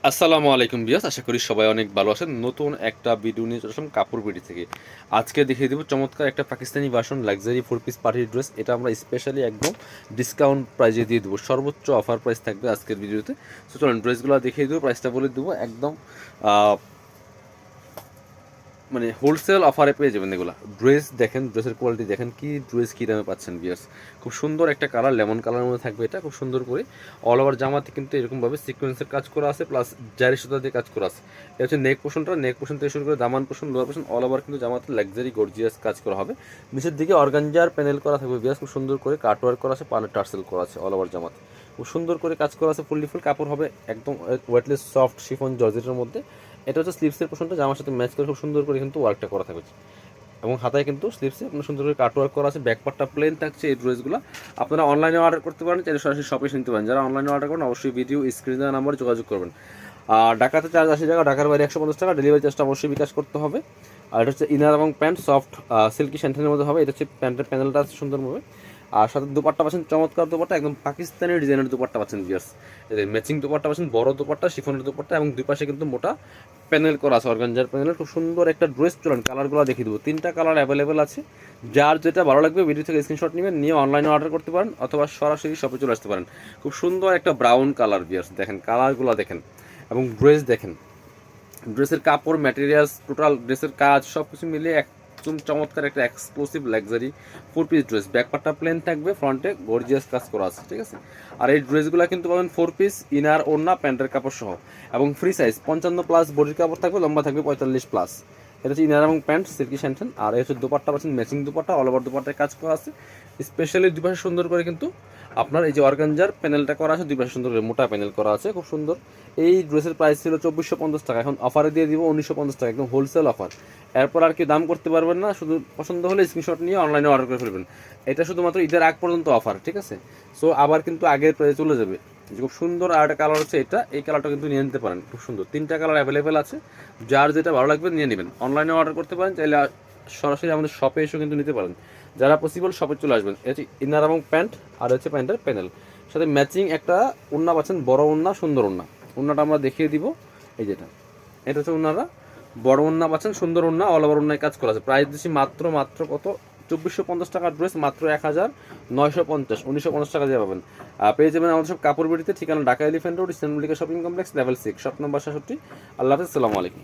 আসসালামু আলাইকুম বিয়াস, আশা করি সবাই অনেক ভালো আছেন। নতুন একটা ভিডিও নিয়ে চলে আসলাম কাপড় বিডি থেকে। আজকে দেখিয়ে দেবো চমৎকার একটা পাকিস্তানি ভার্সন লাক্সারি 4 পিস পার্টির ড্রেস। এটা আমরা স্পেশালি একদম ডিসকাউন্ট প্রাইজে দিয়ে দেবো, সর্বোচ্চ অফার প্রাইস থাকবে আজকের ভিডিওতে। তো চলুন ড্রেসগুলো দেখিয়ে দেবো, প্রাইসটা বলে দেবো একদম মানে হোলসেল অফারে পেয়ে যাবেন এগুলো। ড্রেস দেখেন, ড্রেসের কোয়ালিটি দেখেন, কি ড্রেস কী দামে পাচ্ছেন বিয়ার্স। খুব সুন্দর একটা কালার, লেমন কালারের মধ্যে থাকবে এটা, খুব সুন্দর করে অল ওভার জামাতে কিন্তু এরকমভাবে সিকোয়েন্সের কাজ করা আছে, প্লাস জারি সুতা দিয়ে কাজ করা আছে। এটা হচ্ছে নেক পোর্শনটা, নেক পোর্শন থেকে শুরু করে দামান portion, lower portion all over কিন্তু জামাতে লাক্সারি গর্জিয়াস কাজ করা হবে। নিচের দিকে অর্গানজার প্যানেল করা থাকবে বিয়ার্স, খুব সুন্দর করে কাটওয়ার্ক করা আছে, পালে টার্সেল করা আছে অল ওভার জামাতে। খুব সুন্দর করে কাজ করা আছে, ফুললি ফুল কাপড় হবে একদম ওয়েটলেস সফট শিফন জর্জেটের মধ্যে। এটা হচ্ছে স্লিভসের পোর্শনটা, জামার সাথে ম্যাচ করে খুব সুন্দর করে কিন্তু ওয়ার্কটা করা থাকবে, এবং হাতায় কিন্তু স্লিভসে আপনার সুন্দর করে কাট ওয়ার্ক করা আছে। ব্যাক পার্টটা প্লেন থাকছে। এই ড্রেসগুলো আপনারা অনলাইনে অর্ডার করতে পারেন, চাইলে সরাসরি শপে নিতে পারেন। যারা অনলাইনে অর্ডার করেন অবশ্যই ভিডিও স্ক্রিনে দেওয়া নাম্বারে যোগাযোগ করবেন। আর ঢাকাতে চার্জ 80 টাকা, ঢাকার বাইরে 150 টাকা, ডেলিভারি চার্জটা অবশ্যই বিকাশ করতে হবে। আর এটা হচ্ছে ইনার এবং প্যান্ট সফট সিল্কি স্যান্টেনের মধ্যে হবে। এটা হচ্ছে প্যান্টের প্যানেলটা আছে সুন্দরভাবে, আর সাথে দুপাট্টা পাচ্ছেন চমৎকার দুপাট্টা, একদম পাকিস্তানি ডিজাইনের দুপাট্টা পাচ্ছেন ভিউয়ার্স। ম্যাচিং দুপাট্টা পাচ্ছেন, বড় দুপাট্টা, শিফনের দুপাট্টা, এবং দুই পাশে কিন্তু মোটা প্যানেল করা আছে অর্গানজার প্যানেল। খুব সুন্দর একটা ড্রেস। চলেন কালারগুলো দেখিয়ে দেবো, 3টা কালার অ্যাভেলেবেল আছে। যার যেটা ভালো লাগবে ভিডিও থেকে স্ক্রিনশট নেবেন, নিয়ে অনলাইনে অর্ডার করতে পারেন অথবা সরাসরি শপে চলে আসতে পারেন। খুব সুন্দর একটা ব্রাউন কালার ভিউয়ার্স, দেখেন কালারগুলো দেখেন, এবং ড্রেস দেখেন, ড্রেসের কাপড়, ম্যাটেরিয়ালস, টোটাল ড্রেসের কাজ সব কিছু মিলিয়ে একদম চমৎকার একটা এক্সক্লুসিভ লাক্সারি 4 পিস ড্রেস। ব্যাকপার্টটা প্লেন থাকবে, ফ্রন্টে গর্জিয়াস কাজ করা আছে, ঠিক আছে। আর এই ড্রেসগুলো কিন্তু পাবেন 4 পিস, ইনার, ওড়না, প্যান্টের কাপড় সহ, এবং ফ্রি সাইজ 55+ বডির কাপড় থাকবে, লম্বা থাকবে 45+। এটা হচ্ছে ইনার এবং প্যান্ট সিল্কি স্যান্টেন। আর এই হচ্ছে দুপাট্টা পাচ্ছেন ম্যাচিং দুপাট্টা, অল ওভার দুপাট্টায় কাজ করা আছে। স্পেশালি দুই পাশে সুন্দর করে কিন্তু আপনার এই যে অর্গানজার প্যানেলটা করা আছে, দুই পাশে সুন্দর করে মোটা প্যানেল করা আছে, খুব সুন্দর। এই ড্রেসের প্রাইস ছিল 2450 টাকা, এখন অফারে দিয়ে দিব 1950 টাকা, একদম হোলসেল অফার। এরপর আর কি দাম করতে পারবেন না, শুধু পছন্দ হলে স্ক্রিনশট নিয়ে অনলাইনে অর্ডার করে ফেলবেন। এটা শুধুমাত্র ঈদের আগ পর্যন্ত অফার, ঠিক আছে। সো আবার কিন্তু আগের প্রাইস চলে যাবে। খুব সুন্দর আর একটা কালার হচ্ছে এটা, এই কালারটা কিন্তু নিয়ে নিতে পারেন, খুব সুন্দর। 3টা কালার অ্যাভেলেবেল আছে, যার যেটা ভালো লাগবে নিয়ে নেবেন। অনলাইনে অর্ডার করতে পারেন, চাইলে সরাসরি আমাদের শপে এসেও কিন্তু নিতে পারেন। যারা পসিবল শপে চলে আসবেন। এটা ইনার এবং প্যান্ট, আর হচ্ছে প্যান্টের প্যানেল, সাথে ম্যাচিং একটা ওড়না পাচ্ছেন, বড় ওড়না, সুন্দর ওড়না। ওড়নাটা আমরা দেখিয়ে দিব, এই যেটা, এটা হচ্ছে ওড়নাটা, বড় ওড়না পাচ্ছেন, সুন্দর ওড়না, অল ওভার ওড়নায় কাজ করা আছে। প্রাইস দিচ্ছি মাত্র মাত্র কত, 2450 টাকার ড্রেস মাত্র 1950, 1950 টাকা দিয়ে পাবেন। পেয়ে যাবেন আমাদের সব কাপড় বিড়িতে। ঠিকানা Dhaka elephant road, eastern Mallika shopping complex, level 6, shop number 67। আল্লাহ হাফেজ, আসসালামু আলাইকুম।